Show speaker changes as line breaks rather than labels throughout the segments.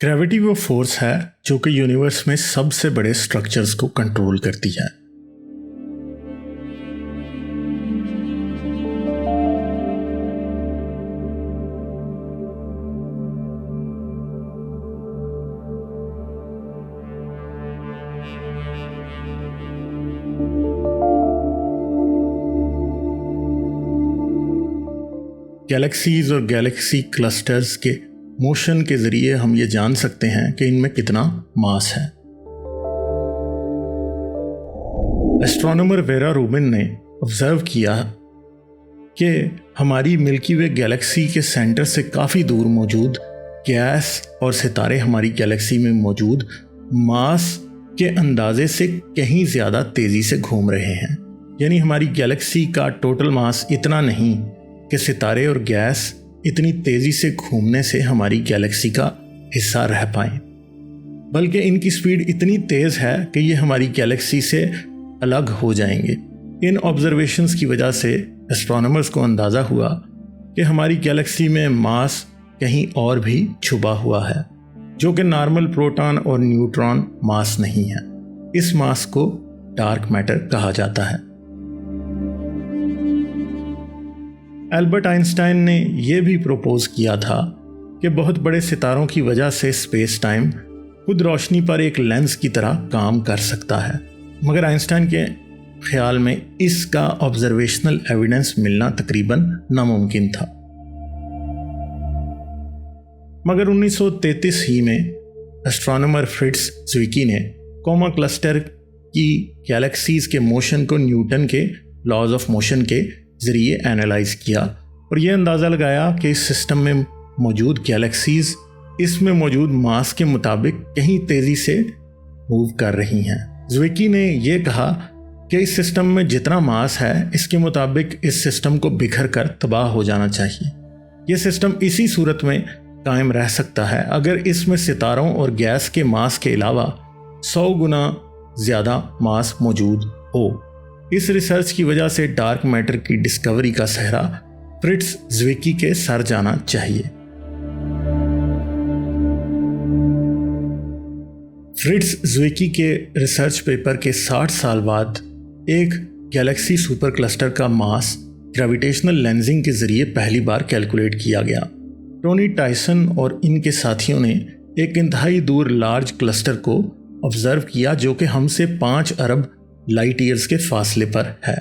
Gravity वो force है जो कि यूनिवर्स में सबसे बड़े स्ट्रक्चर्स को कंट्रोल करती है। गैलेक्सीज और गैलेक्सी क्लस्टर्स के मोशन के जरिए हम ये जान सकते हैं कि इनमें कितना मास है। एस्ट्रोनॉमर वेरा रूबिन ने ऑब्जर्व किया कि हमारी मिल्की वे गैलेक्सी के सेंटर से काफ़ी दूर मौजूद गैस और सितारे हमारी गैलेक्सी में मौजूद मास के अंदाजे से कहीं ज़्यादा तेज़ी से घूम रहे हैं। यानी हमारी गैलेक्सी का टोटल मास इतना नहीं कि सितारे और गैस इतनी तेज़ी से घूमने से हमारी गैलेक्सी का हिस्सा रह पाएं, बल्कि इनकी स्पीड इतनी तेज़ है कि ये हमारी गैलेक्सी से अलग हो जाएंगे। इन ऑब्जर्वेशंस की वजह से एस्ट्रोनॉमर्स को अंदाज़ा हुआ कि हमारी गैलेक्सी में मास कहीं और भी छुपा हुआ है, जो कि नॉर्मल प्रोटॉन और न्यूट्रॉन मास नहीं है। इस मास को डार्क मैटर कहा जाता है। एल्बर्ट आइंस्टाइन ने यह भी प्रपोज किया था कि बहुत बड़े सितारों की वजह से स्पेस टाइम खुद रोशनी पर एक लेंस की तरह काम कर सकता है, मगर आइंस्टाइन के ख्याल में इसका ऑब्जर्वेशनल एविडेंस मिलना तकरीबन नामुमकिन था। मगर 1933 ही में एस्ट्रोनॉमर फ्रिट्ज ज़्विकी ने कोमा क्लस्टर की गैलेक्सीज के मोशन को न्यूटन के लॉज ऑफ मोशन के ज़रिए एनालाइज किया और यह अंदाज़ा लगाया कि इस सिस्टम में मौजूद गैलेक्सीज इसमें मौजूद मास के मुताबिक कहीं तेज़ी से मूव कर रही हैं। ज़्विकी ने यह कहा कि इस सिस्टम में जितना मास है इसके मुताबिक इस सिस्टम को बिखर कर तबाह हो जाना चाहिए। यह सिस्टम इसी सूरत में कायम रह सकता है अगर इसमें सितारों और गैस के मास के अलावा 100 गुना ज़्यादा मास मौजूद हो। इस रिसर्च की वजह से डार्क मैटर की डिस्कवरी का सहरा फ्रिट्ज ज़्विकी के सर जाना चाहिए। फ्रिट्ज ज़्विकी के रिसर्च पेपर के 60 साल बाद एक गैलेक्सी सुपर क्लस्टर का मास ग्रेविटेशनल लेंसिंग के जरिए पहली बार कैलकुलेट किया गया। टोनी टायसन और इनके साथियों ने एक इंतहाई दूर लार्ज क्लस्टर को ऑब्जर्व किया जो कि हमसे 5 अरब लाइट ईयर्स के फासले पर है।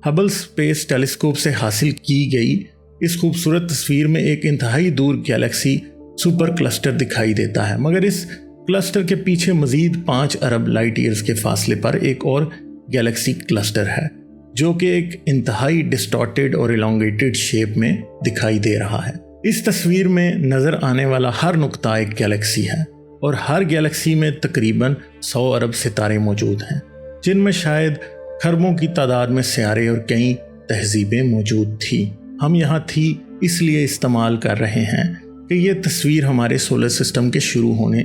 हबल स्पेस टेलीस्कोप से हासिल की गई इस खूबसूरत तस्वीर में एक इंतहाई दूर गैलेक्सी सुपर क्लस्टर दिखाई देता है, मगर इस क्लस्टर के पीछे मजीद 5 अरब लाइट ईयर्स के फासले पर एक और गैलेक्सी क्लस्टर है जो कि एक इंतहाई डिस्टॉर्टेड और इलोंगेटेड शेप में दिखाई दे रहा है। इस तस्वीर में नज़र आने वाला हर नुक्ता एक गैलेक्सी है और हर गैलेक्सी में तकरीबन 100 अरब सितारे मौजूद हैं, जिनमें शायद खरबों की तादाद में सियारे और कई तहजीबें मौजूद थी। हम यहाँ थी इसलिए इस्तेमाल कर रहे हैं कि यह तस्वीर हमारे सोलर सिस्टम के शुरू होने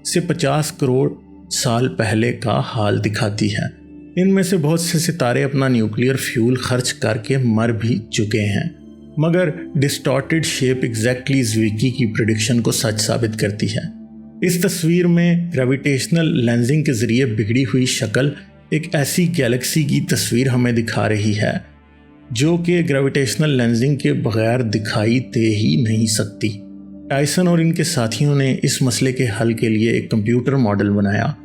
से 50 करोड़ साल पहले का हाल दिखाती है। इनमें से बहुत से सितारे अपना न्यूक्लियर फ्यूल खर्च करके मर भी चुके हैं, मगर डिस्टॉर्टेड शेप एग्जैक्टली ज़्विकी की प्रेडिक्शन को सच साबित करती है। इस तस्वीर में ग्रेविटेशनल लेंसिंग के ज़रिए बिगड़ी हुई शक्ल एक ऐसी गैलेक्सी की तस्वीर हमें दिखा रही है जो कि ग्रेविटेशनल लेंसिंग के बगैर दिखाई दे ही नहीं सकती। टायसन और इनके साथियों ने इस मसले के हल के लिए एक कंप्यूटर मॉडल बनाया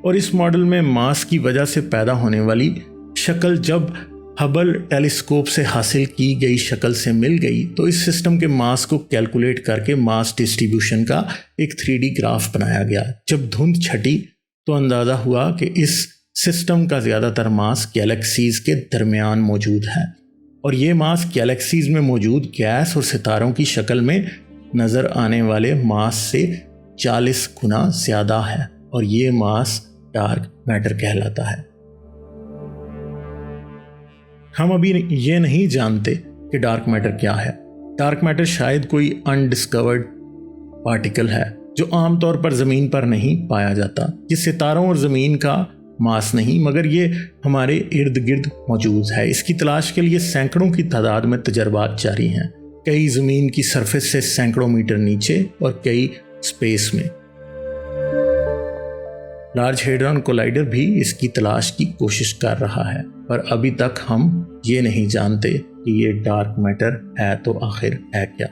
और इस मॉडल में मास की वजह से पैदा होने वाली शक्ल जब हबल टेलीस्कोप से हासिल की गई शक्ल से मिल गई तो इस सिस्टम के मास को कैलकुलेट करके मास डिस्ट्रीब्यूशन का एक 3D ग्राफ बनाया गया। जब धुंध छटी तो अंदाज़ा हुआ कि इस सिस्टम का ज़्यादातर मास गैलेक्सीज के दरमियान मौजूद है और ये मास गैलेक्सीज में मौजूद गैस और सितारों की शक्ल में नज़र आने वाले मास से 40 गुना ज़्यादा है और ये मास डार्क मैटर कहलाता है। हम अभी ये नहीं जानते कि डार्क मैटर क्या है। डार्क मैटर शायद कोई अनडिस्कवर्ड पार्टिकल है जो आमतौर पर ज़मीन पर नहीं पाया जाता। ये सितारों और ज़मीन का मास नहीं, मगर ये हमारे इर्द गिर्द मौजूद है। इसकी तलाश के लिए सैकड़ों की तादाद में तजर्बात जारी हैं। कई ज़मीन की सरफेस से सैकड़ों मीटर नीचे और कई स्पेस में। लार्ज हेड्रॉन कोलाइडर भी इसकी तलाश की कोशिश कर रहा है, पर अभी तक हम ये नहीं जानते कि ये डार्क मैटर है तो आखिर है क्या।